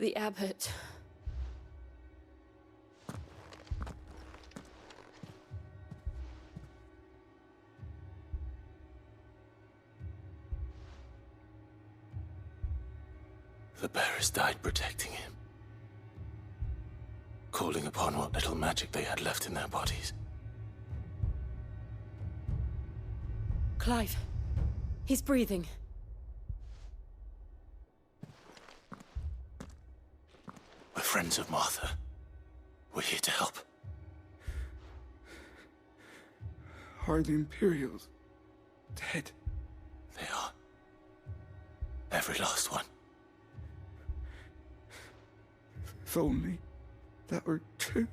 The abbot. The bearers died protecting him, calling upon what little magic they had left in their bodies. Clive. He's breathing. We're friends of Martha. We're here to help. Are the Imperials dead? They are. Every last one. If only that were true.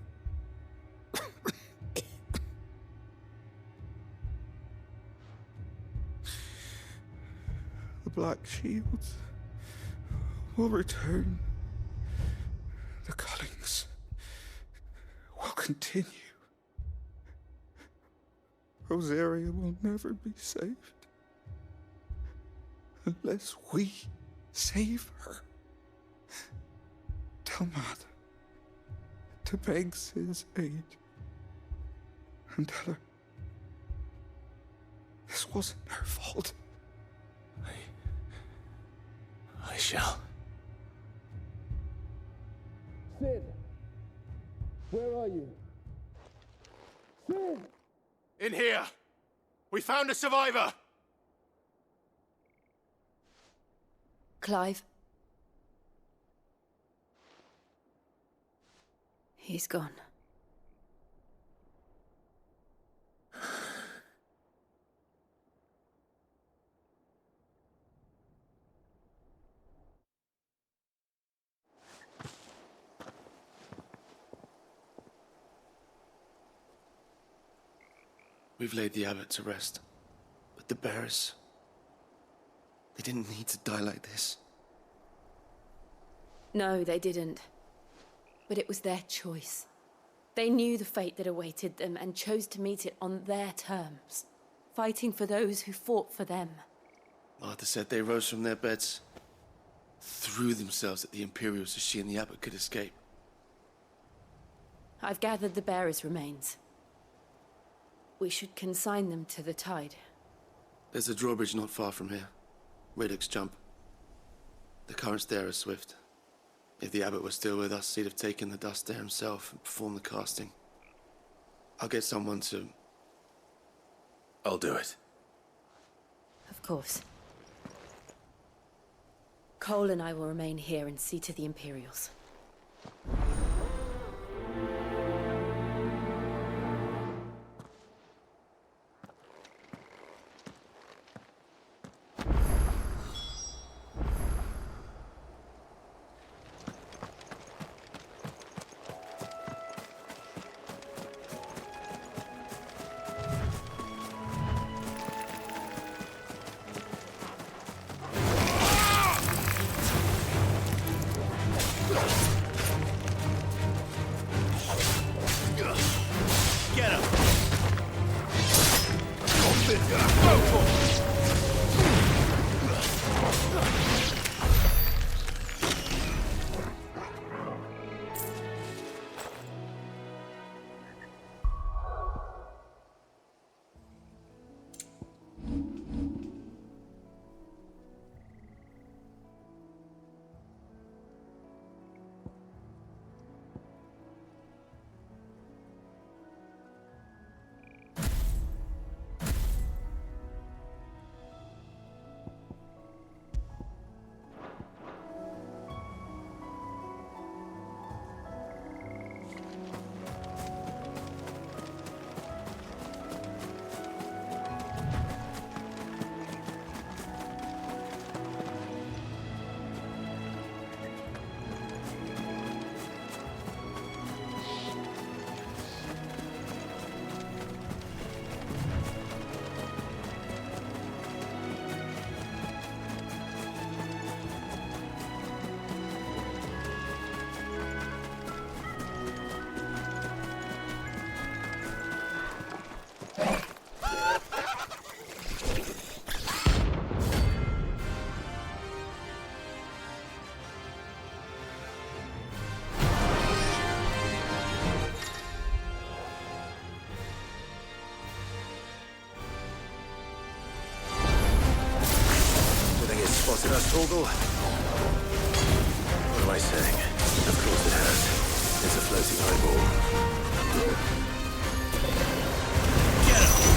The Black Shields will return. The cullings will continue. Rosaria will never be saved unless we save her. Tell Matt to beg his aid and tell her this wasn't her fault. I shall. Sid! Where are you? Sid! In here! We found a survivor! Clive. He's gone. We've laid the abbot to rest, but the bearers, they didn't need to die like this. No, they didn't. But it was their choice. They knew the fate that awaited them and chose to meet it on their terms, fighting for those who fought for them. Martha said they rose from their beds, threw themselves at the Imperials so she and the abbot could escape. I've gathered the bearers' remains. We should consign them to the tide. There's a drawbridge not far from here. Radix jump. The currents there are swift. If the abbot was still with us, he'd have taken the dust there himself and performed the casting. I'll get someone to... I'll do it. Of course. Cole and I will remain here and see to the Imperials. affected us, Torgal? What am I saying? Of course it has. It's a floating eyeball. Get him!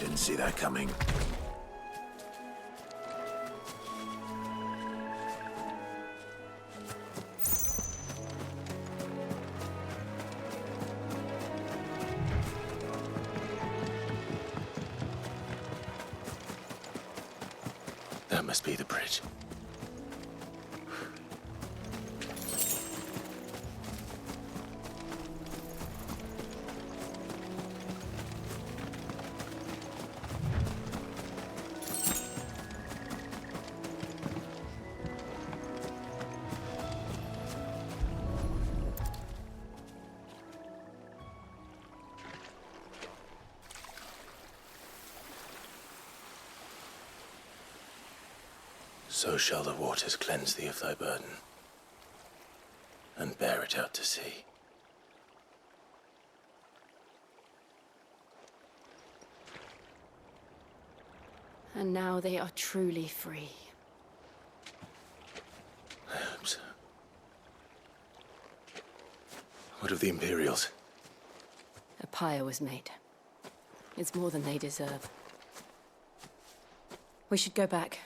Didn't see that coming. That must be the bridge. So shall the waters cleanse thee of thy burden, and bear it out to sea. And now they are truly free. I hope so. What of the Imperials? A pyre was made. It's more than they deserve. We should go back.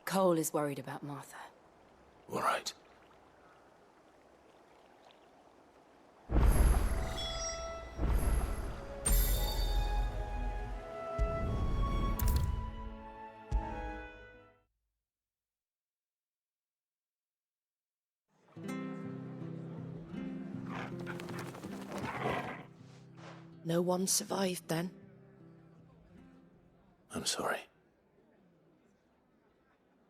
Cole is worried about Martha. All right. No one survived then? I'm sorry.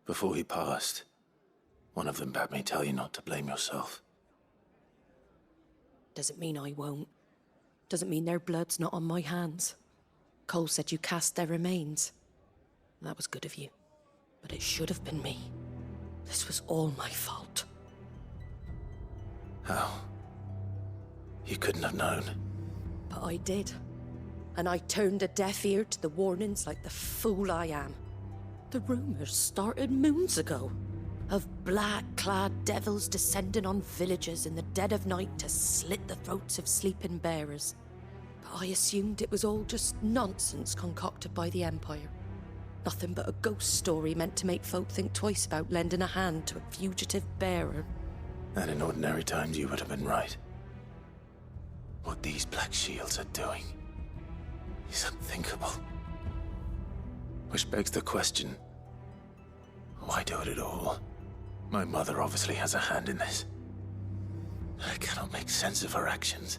Before he passed, one of them bade me tell you not to blame yourself. Doesn't mean I won't. Doesn't mean their blood's not on my hands. Cole said you cast their remains. That was good of you. But it should have been me. This was all my fault. How? You couldn't have known. But I did. And I turned a deaf ear to the warnings like the fool I am. The rumors started moons ago. Of black-clad devils descending on villages in the dead of night to slit the throats of sleeping bearers. But I assumed it was all just nonsense concocted by the Empire. Nothing but a ghost story meant to make folk think twice about lending a hand to a fugitive bearer. And in ordinary times you would have been right. What these Black Shields are doing is unthinkable. Which begs the question, why do it at all? My mother obviously has a hand in this. I cannot make sense of her actions.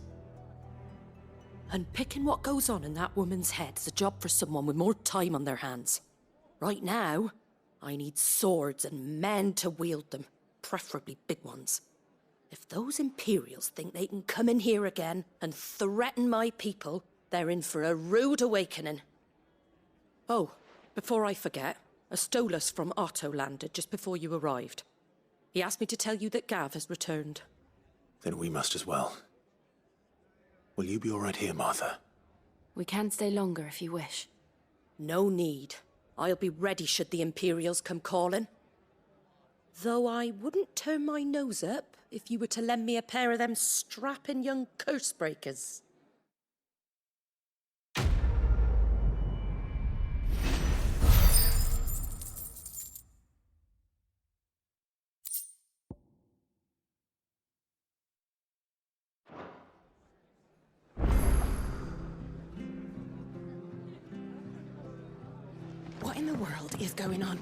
Unpicking what goes on in that woman's head is a job for someone with more time on their hands. Right now, I need swords and men to wield them, preferably big ones. If those Imperials think they can come in here again and threaten my people, they're in for a rude awakening. Oh, before I forget, a Stolas from Otto landed just before you arrived. He asked me to tell you that Gav has returned. Then we must as well. Will you be all right here, Martha? We can stay longer if you wish. No need. I'll be ready should the Imperials come calling. Though I wouldn't turn my nose up if you were to lend me a pair of them strapping young curse breakers. What in the world is going on?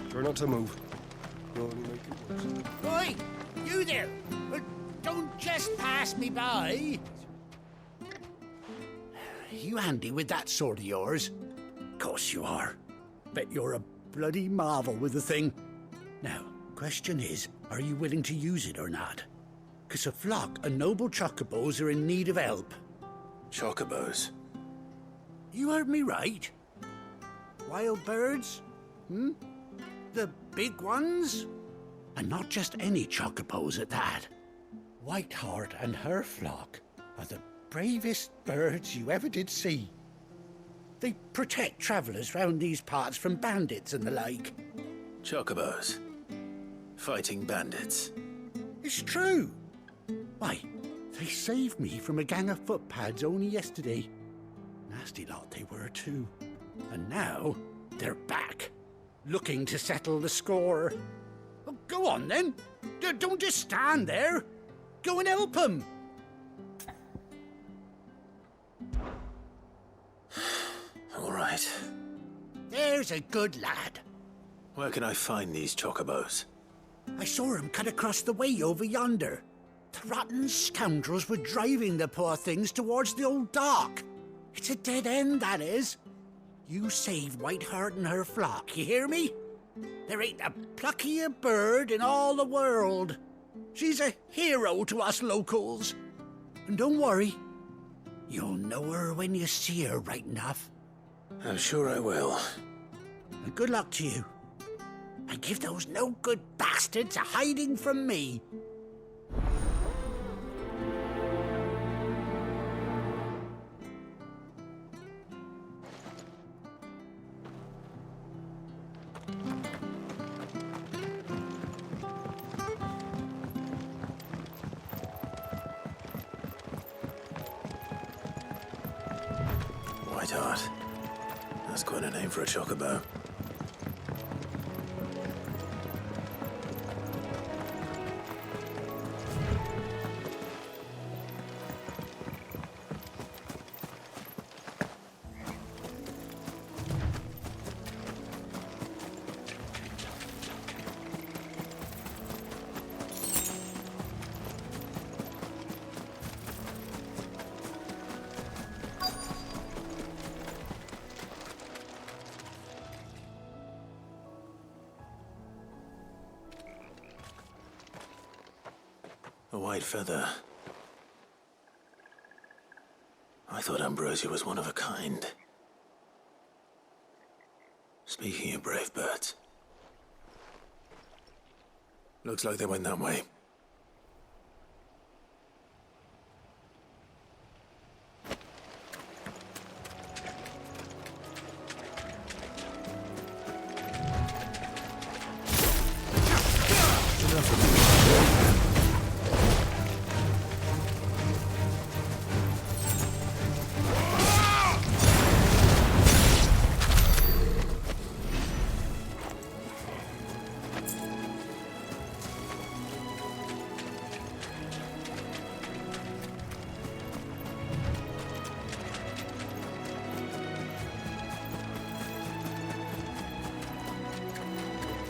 Try not to move. You'll only make it worse. Oi! You there! Don't just pass me by! You handy with that sword of yours? Course you are. Bet you're a bloody marvel with the thing. Now, question is, are you willing to use it or not? 'Cause a flock of noble chocobos are in need of help. Chocobos? You heard me right. Wild birds? The big ones? And not just any chocobos at that. Whiteheart and her flock are the bravest birds you ever did see. They protect travellers round these parts from bandits and the like. Chocobos? Fighting bandits? It's true. Why, they saved me from a gang of footpads only yesterday. Nasty lot they were too. And now they're back, looking to settle the score. Well, go on then. Don't just stand there. Go and help them. All right. There's a good lad. Where can I find these chocobos? I saw him cut across the way over yonder. The rotten scoundrels were driving the poor things towards the old dock. It's a dead end, that is. You save Whiteheart and her flock, you hear me? There ain't a pluckier bird in all the world. She's a hero to us locals. And don't worry, you'll know her when you see her right enough. I'm sure I will. And good luck to you. And give those no-good bastards a hiding from me. Whiteheart. That's quite a name for a chocobo. A white feather. I thought Ambrosia was one of a kind. Speaking of brave birds. Looks like they went that way.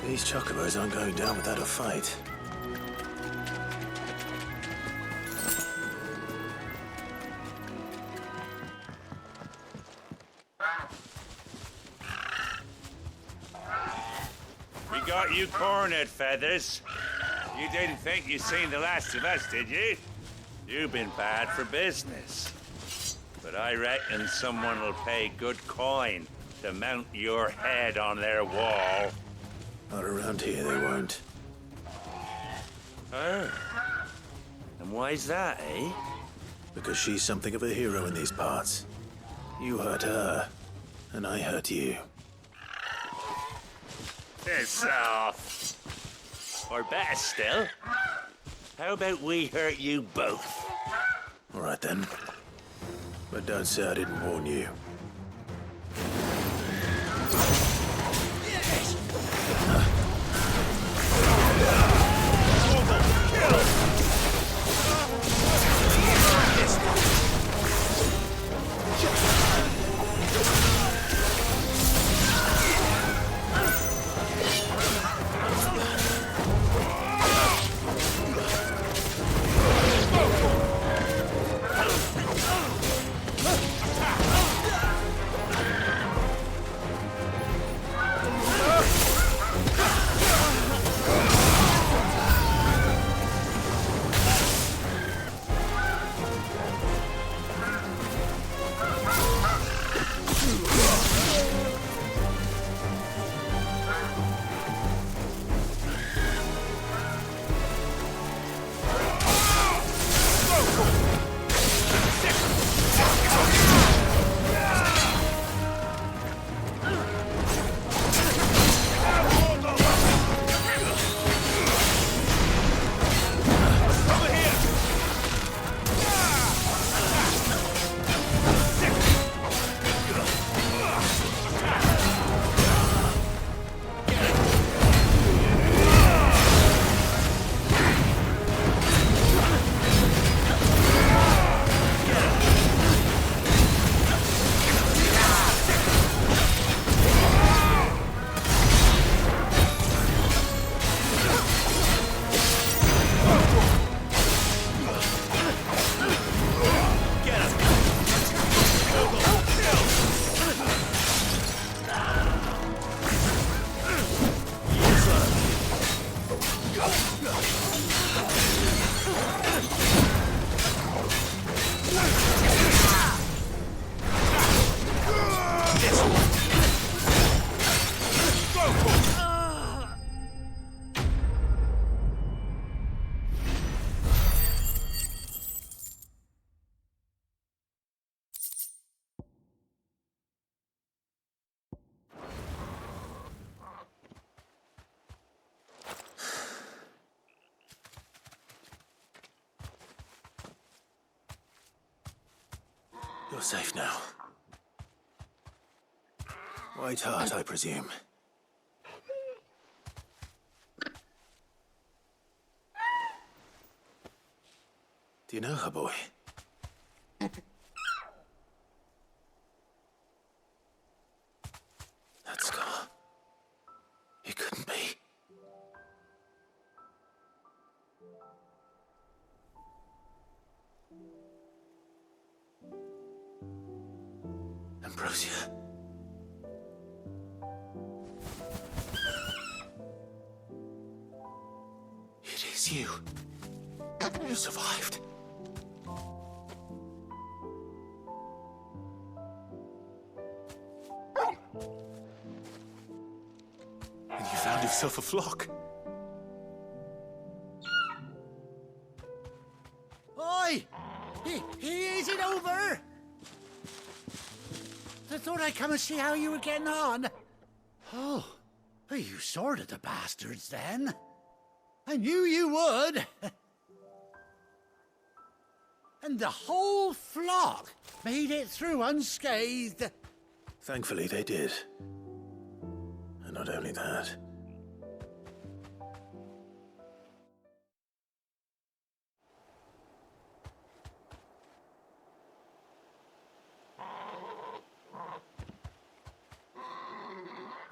These chocobos aren't going down without a fight. We got you cornered, Feathers. You didn't think you'd seen the last of us, did you? You've been bad for business. But I reckon someone will pay good coin to mount your head on their wall. Not around here, they won't. Oh. And why's that, eh? Because she's something of a hero in these parts. You hurt her, and I hurt you. Piss off. Or better still, how about we hurt you both? All right then. But don't say I didn't warn you. You're safe now. White heart, I presume. Do you know her, boy? That scar. It couldn't be. Ambrosia. It is you. You survived. And you found yourself a flock. Oi! Is it over? I thought I'd come and see how you were getting on. Oh, you sorted the bastards then. I knew you would. And the whole flock made it through unscathed. Thankfully, they did. And not only that.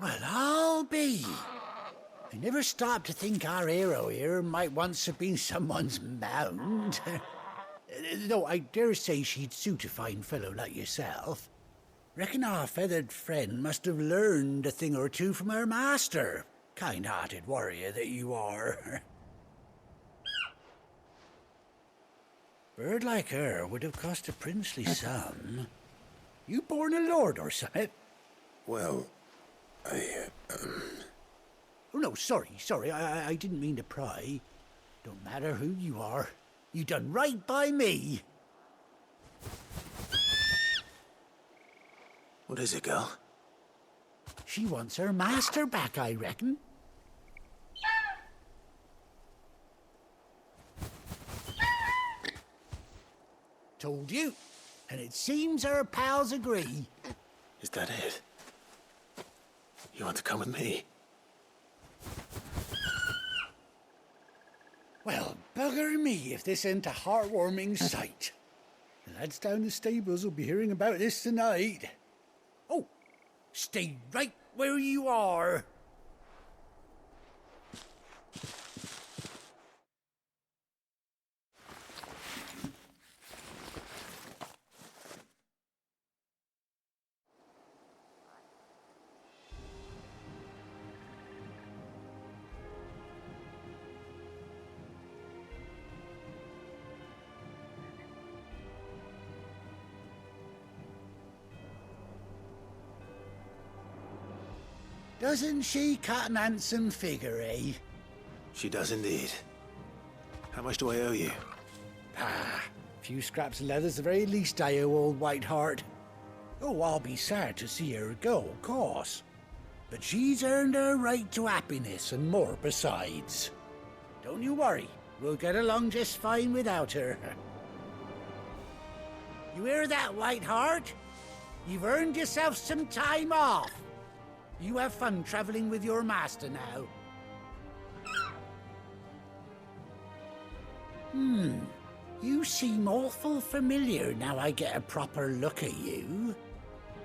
Well, I'll be. I never stopped to think our hero here might once have been someone's mount. Though I dare say she'd suit a fine fellow like yourself. Reckon our feathered friend must have learned a thing or two from her master. Kind-hearted warrior that you are. Bird like her would have cost a princely sum. You born a lord or something? Well, Oh, no, sorry. I didn't mean to pry. Don't matter who you are. You done right by me. What is it, girl? She wants her master back, I reckon. Told you. And it seems her pals agree. Is that it? You want to come with me? Well, bugger me if this ain't a heartwarming sight. The lads down the stables will be hearing about this tonight. Oh, stay right where you are. Doesn't she cut an handsome figure, eh? She does indeed. How much do I owe you? A few scraps of leather's the very least I owe old Whiteheart. Oh, I'll be sad to see her go, of course. But she's earned her right to happiness and more besides. Don't you worry, we'll get along just fine without her. You hear that, Whiteheart? You've earned yourself some time off. You have fun traveling with your master now. You seem awful familiar now I get a proper look at you.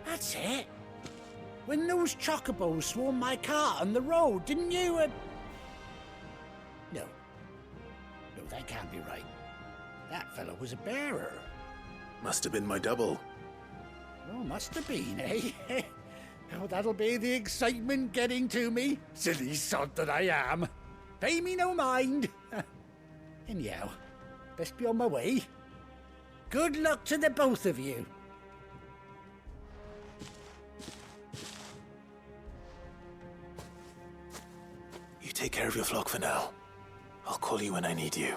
That's it. When those chocobos swarmed my cart on the road, didn't you? No, that can't be right. That fellow was a bearer. Must have been my double. Oh, must have been, eh? Oh, that'll be the excitement getting to me. Silly sod that I am. Pay me no mind. Anyhow, best be on my way. Good luck to the both of you. You take care of your flock for now. I'll call you when I need you.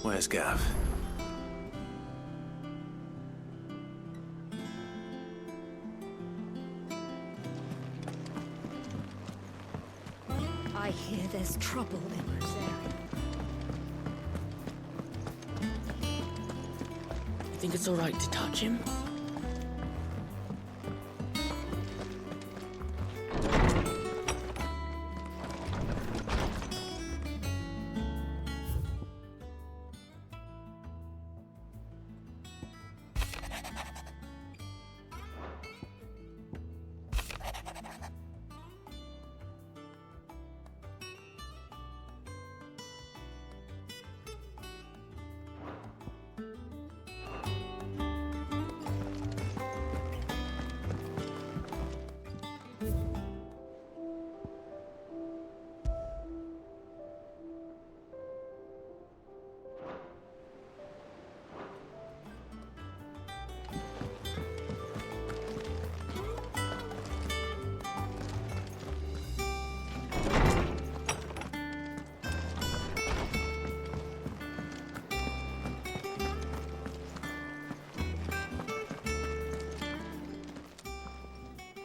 Where's Gav? I hear there's trouble in Rosaria. You think it's all right to touch him?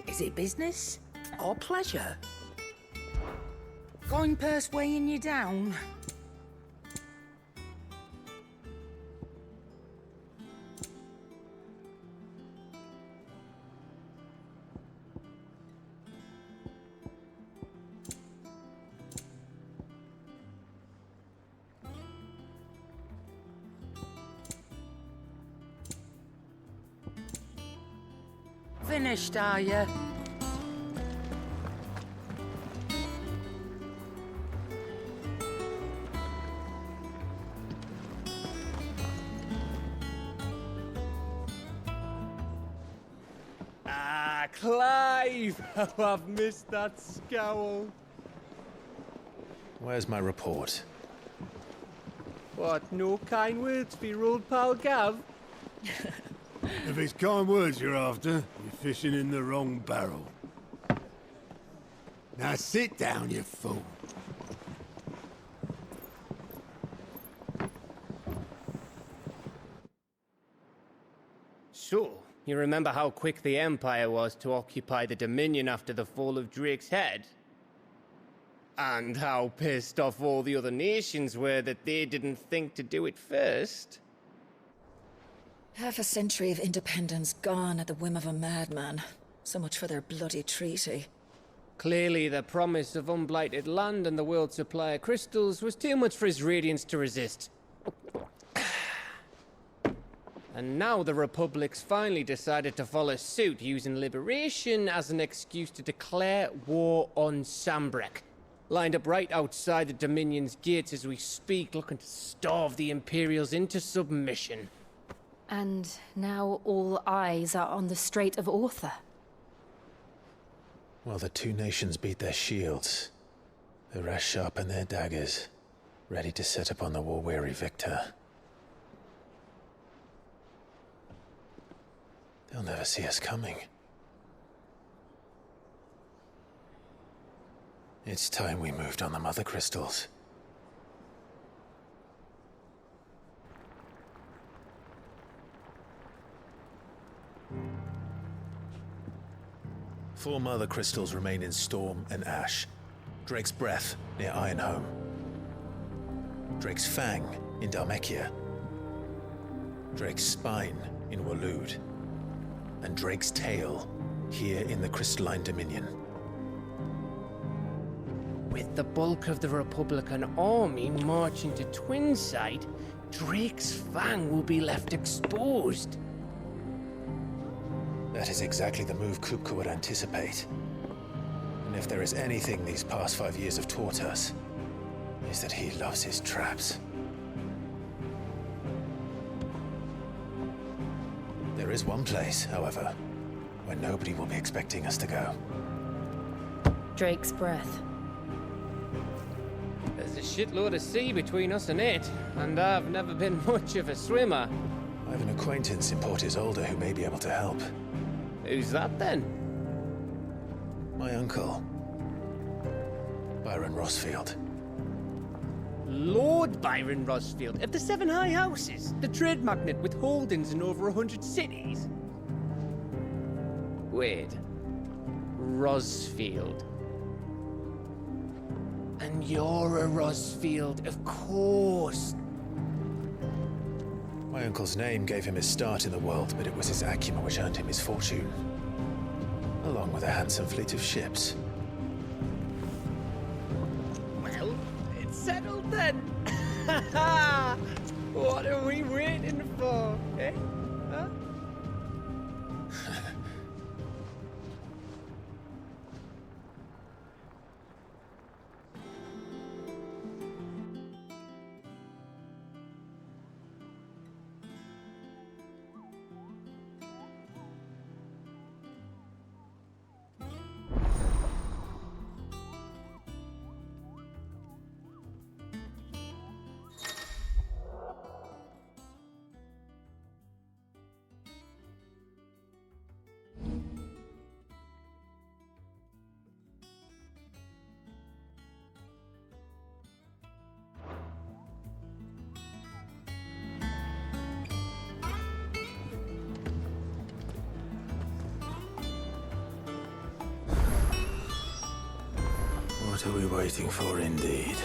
Is it business Or pleasure? Going purse weighing you down? Finished, are you? Ah, Clive! How I've missed that scowl. Where's my report? What, no kind words for your old pal Gav? If it's kind words you're after, you're fishing in the wrong barrel. Now sit down, you fool. So, you remember how quick the Empire was to occupy the Dominion after the fall of Drake's head? And how pissed off all the other nations were that they didn't think to do it first? Half a century of independence gone at the whim of a madman. So much for their bloody treaty. Clearly, the promise of unblighted land and the world's supply of crystals was too much for his radiance to resist. And now the Republic's finally decided to follow suit, using liberation as an excuse to declare war on Sambrek. Lined up right outside the Dominion's gates as we speak, looking to starve the Imperials into submission. And now all eyes are on the Strait of Author. While the two nations beat their shields, the rest sharpen their daggers, ready to set upon the war-weary victor. They'll never see us coming. It's time we moved on the Mother Crystals. Four Mother Crystals remain in Storm and Ash. Drake's Breath near Ironhome. Drake's Fang in Dhalmekia. Drake's Spine in Waloed. And Drake's Tail here in the Crystalline Dominion. With the bulk of the Republican army marching to Twinside, Drake's Fang will be left exposed. That is exactly the move Kupka would anticipate. And if there is anything these past 5 years have taught us, is that he loves his traps. There is one place, however, where nobody will be expecting us to go. Drake's Breath. There's a shitload of sea between us and it, and I've never been much of a swimmer. I have an acquaintance in Port Isolde who may be able to help. Who's that then? My uncle, Byron Rossfield. Lord Byron Rosfield of the Seven High Houses, the trade magnate with holdings in over 100 cities. Wait. Rosfield. And you're a Rosfield, of course. My uncle's name gave him his start in the world, but it was his acumen which earned him his fortune, along with a handsome fleet of ships. Well, it's settled then. What are we waiting for, eh? Huh? What are we waiting for, indeed?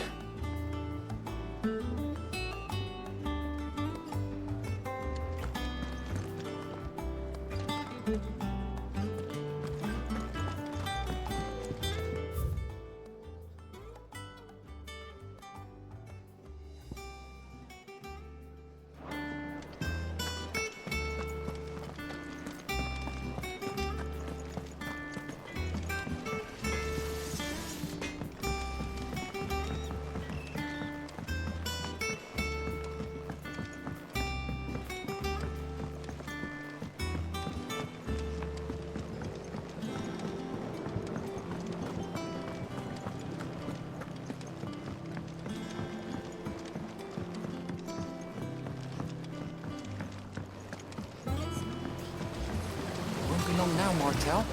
Long now, Martelle.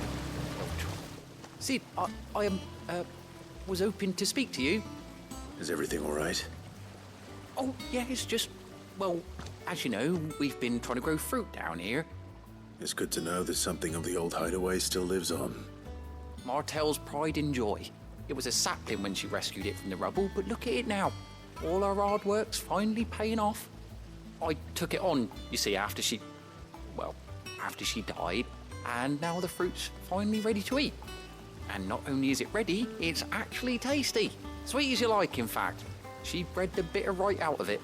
Sid, I was hoping to speak to you. Is everything all right? Oh, yeah, it's just, well, as you know, we've been trying to grow fruit down here. It's good to know that something of the old hideaway still lives on. Martelle's pride and joy. It was a sapling when she rescued it from the rubble, but look at it now. All our hard work's finally paying off. I took it on, you see, after she died. And now the fruit's finally ready to eat. And not only is it ready, it's actually tasty. Sweet as you like, in fact. She bred the bitter right out of it.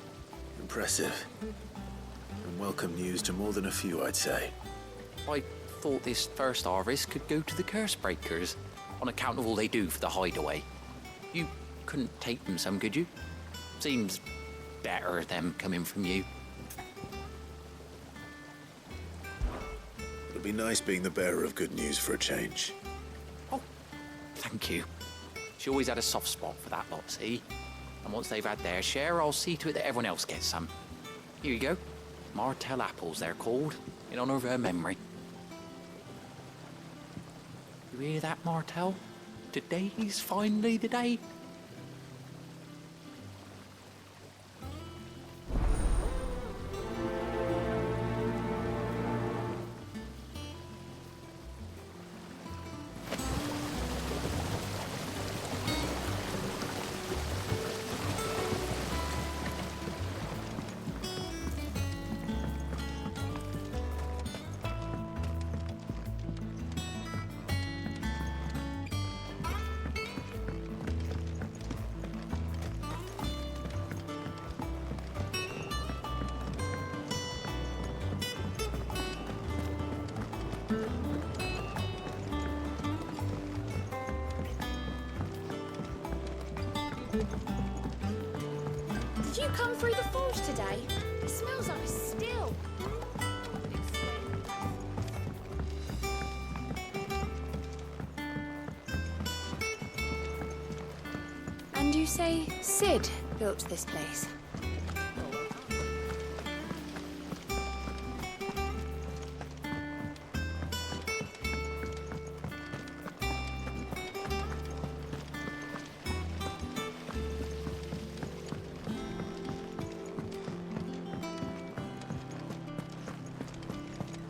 Impressive. And welcome news to more than a few, I'd say. I thought this first harvest could go to the curse breakers, on account of all they do for the hideaway. You couldn't take them some, could you? Seems better them coming from you. It'll be nice being the bearer of good news for a change. Oh, thank you. She always had a soft spot for that lot, see? And once they've had their share, I'll see to it that everyone else gets some. Here you go. Martelle Apples, they're called, in honor of her memory. You hear that, Martelle? Today's finally the day. Did you come through the forge today? It smells like a still. And you say Sid built this place?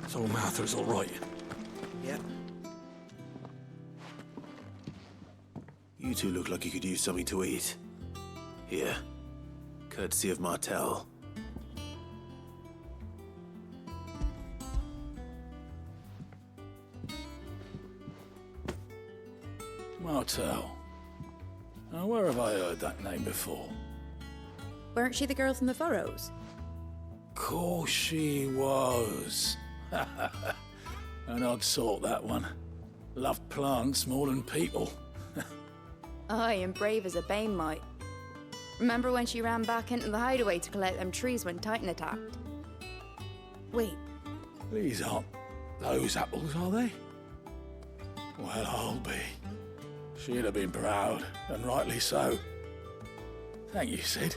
So Martha's all right? Yep. You two look like you could use something to eat. Here. Courtesy of Martelle. Martelle. Now, where have I heard that name before? Weren't she the girl from the Furrows? Course she was. An odd sort, that one. Loved plants more than people. Aye, and brave as a bane might. Remember when she ran back into the hideaway to collect them trees when Titan attacked? Wait, These aren't those apples, are they? Well, I'll be. She'd have been proud, and rightly so. Thank you, Sid.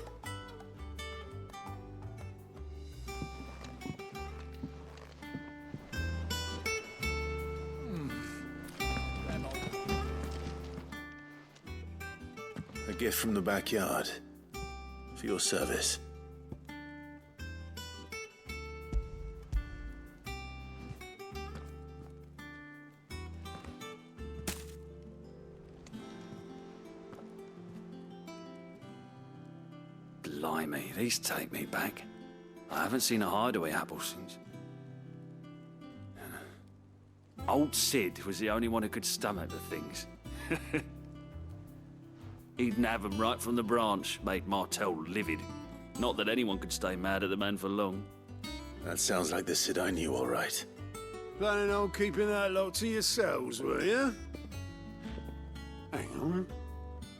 A gift from the backyard. For your service. Blimey, these take me back. I haven't seen a hideaway apple since. Old Sid was the only one who could stomach the things. He'd nab 'em right from the branch, made Martelle livid. Not that anyone could stay mad at the man for long. That sounds like the Sid I knew, all right. Planning on keeping that lot to yourselves, were you? Hang on.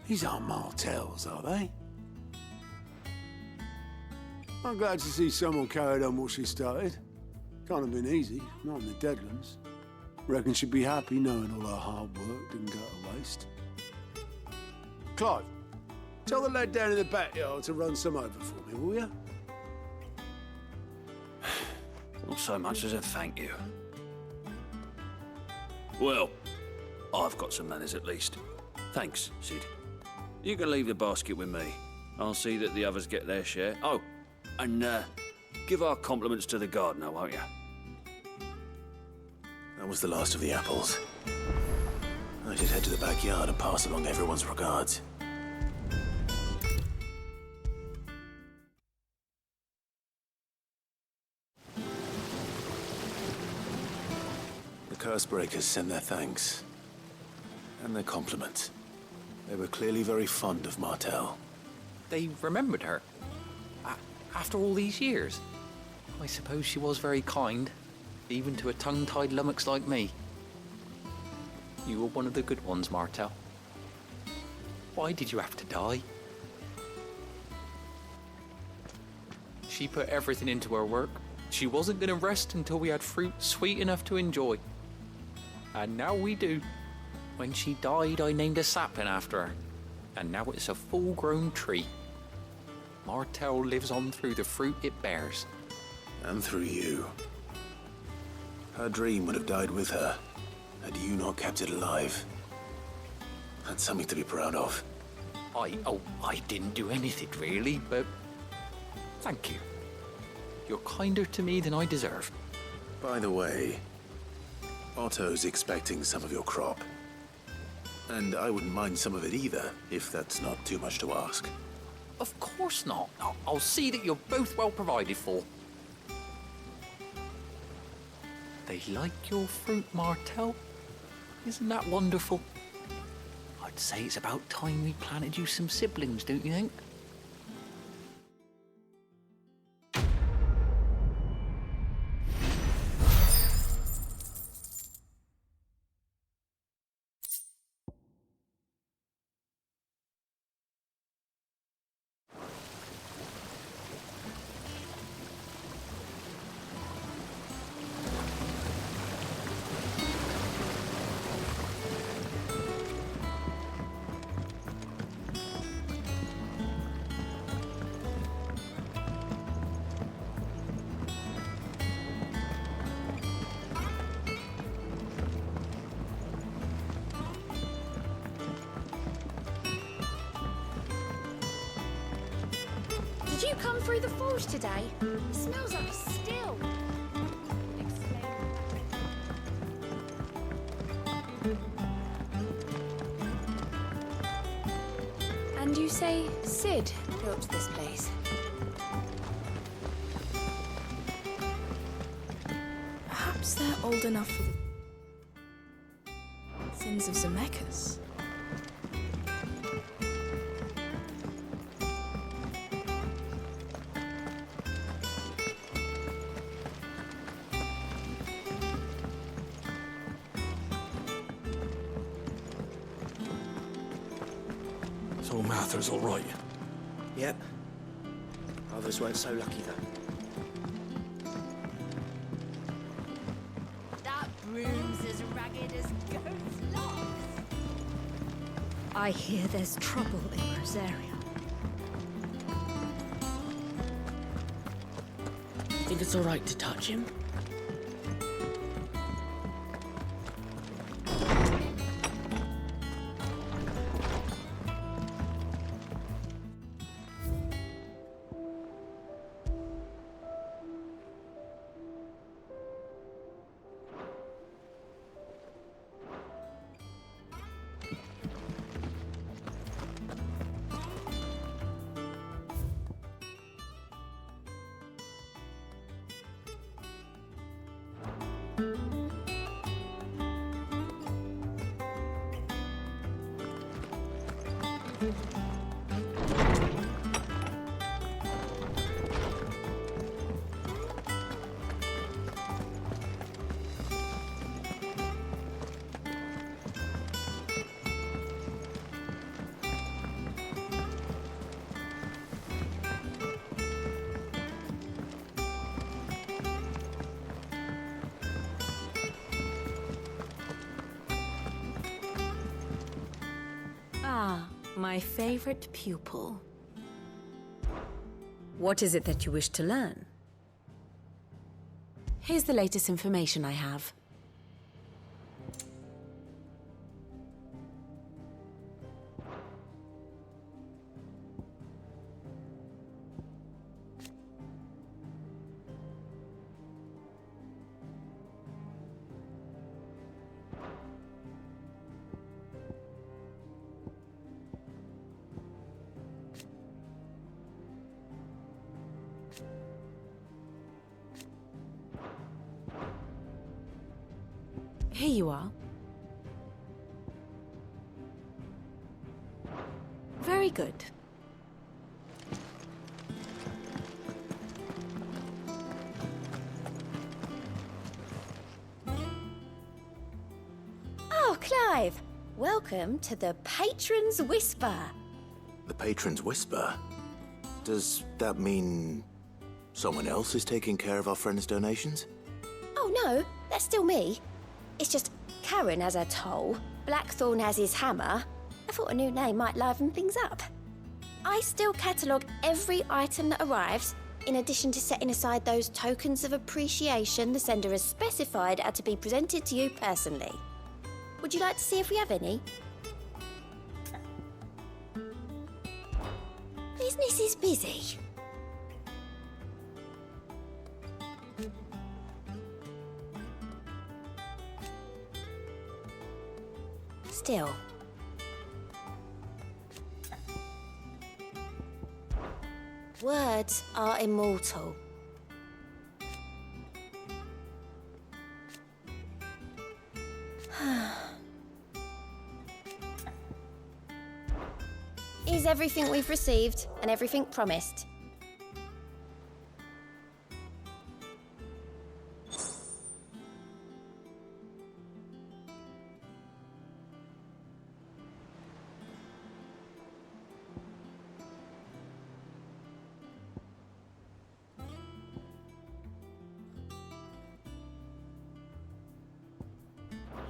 These aren't Martelle's, are they? I'm glad to see someone carried on what she started. Can't have been easy, not in the Deadlands. Reckon she'd be happy knowing all her hard work didn't go to waste. Clive, tell the lad down in the backyard to run some over for me, will you? Not so much as a thank you. Well, I've got some manners at least. Thanks, Sid. You can leave the basket with me. I'll see that the others get their share. Oh, and give our compliments to the gardener, won't you? That was the last of the apples. I should head to the backyard and pass along everyone's regards. The Cursebreakers send their thanks. And their compliments. They were clearly very fond of Martelle. They remembered her. After all these years. I suppose she was very kind, even to a tongue-tied lummox like me. You were one of the good ones, Martelle. Why did you have to die? She put everything into her work. She wasn't going to rest until we had fruit sweet enough to enjoy. And now we do. When she died, I named a sapling after her. And now it's a full-grown tree. Martelle lives on through the fruit it bears. And through you. Her dream would have died with her, had you not kept it alive. That's something to be proud of. I didn't do anything really, but thank you. You're kinder to me than I deserve. By the way, Otto's expecting some of your crop. And I wouldn't mind some of it either, if that's not too much to ask. Of course not. I'll see that you're both well provided for. They like your fruit, Martelle. Isn't that wonderful? I'd say it's about time we planted you some siblings, don't you think? did you come through the forge today? It smells like a still. say Sid built this place? Perhaps they're old enough for the sins of Zemeckis. So Mather's all right. Yep. Others weren't so lucky, though. That broom's as ragged as goat's locks. I hear there's trouble in Rosaria. Think it's all right to touch him? Ah, my favorite pupil. What is it that you wish to learn? Here's the latest information I have. Here you are. Very good. Oh, Clive! Welcome to the Patron's Whisper. The Patron's Whisper? Does that mean someone else is taking care of our friend's donations? Oh no, that's still me. It's just Karen has her toll, Blackthorn has his hammer. I thought a new name might liven things up. I still catalogue every item that arrives, in addition to setting aside those tokens of appreciation the sender has specified are to be presented to you personally. Would you like to see if we have any? Business is busy. Still. Words are immortal. Is everything we've received and everything promised?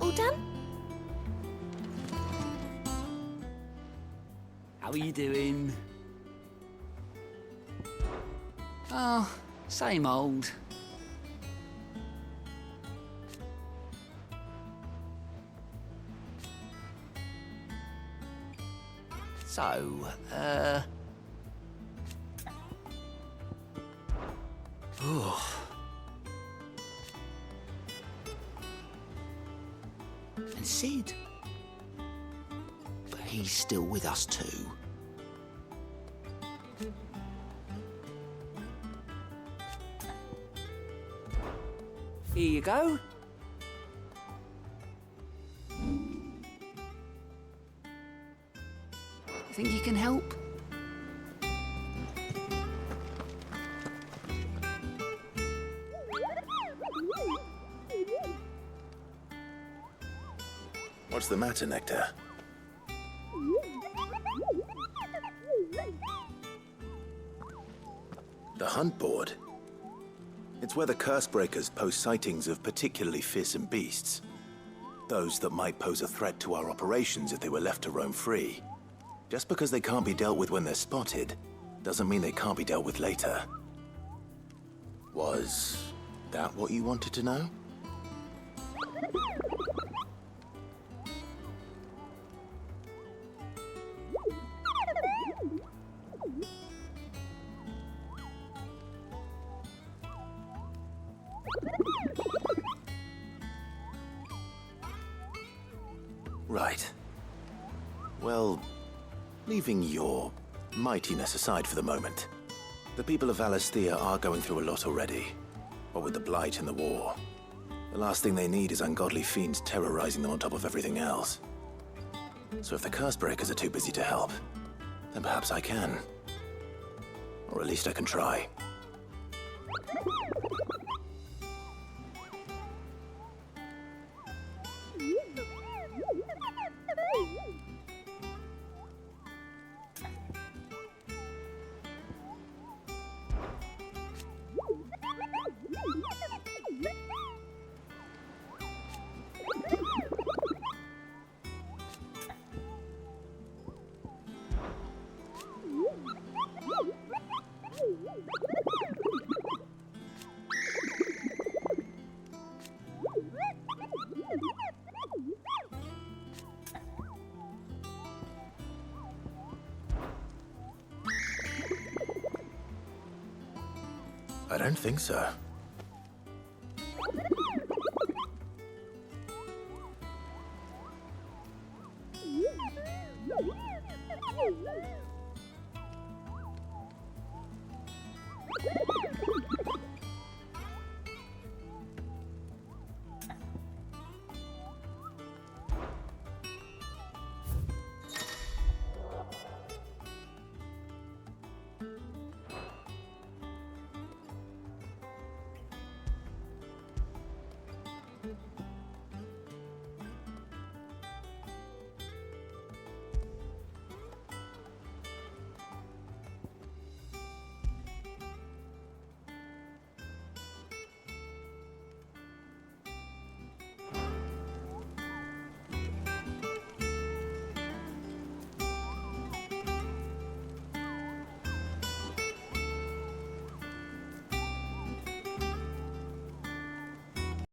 All done? How are you doing? Oh, same old. So, And Sid? But he's still with us too. Here you go. Think you can help? What's the matter, Nectar? The hunt board? It's where the Cursebreakers post sightings of particularly fearsome beasts. Those that might pose a threat to our operations if they were left to roam free. Just because they can't be dealt with when they're spotted, doesn't mean they can't be dealt with later. Was that what you wanted to know? Right. Well, leaving your mightiness aside for the moment, the people of Valisthea are going through a lot already. What with the Blight and the war, the last thing they need is ungodly fiends terrorizing them on top of everything else. So if the Cursebreakers are too busy to help, then perhaps I can. Or at least I can try. I don't think so.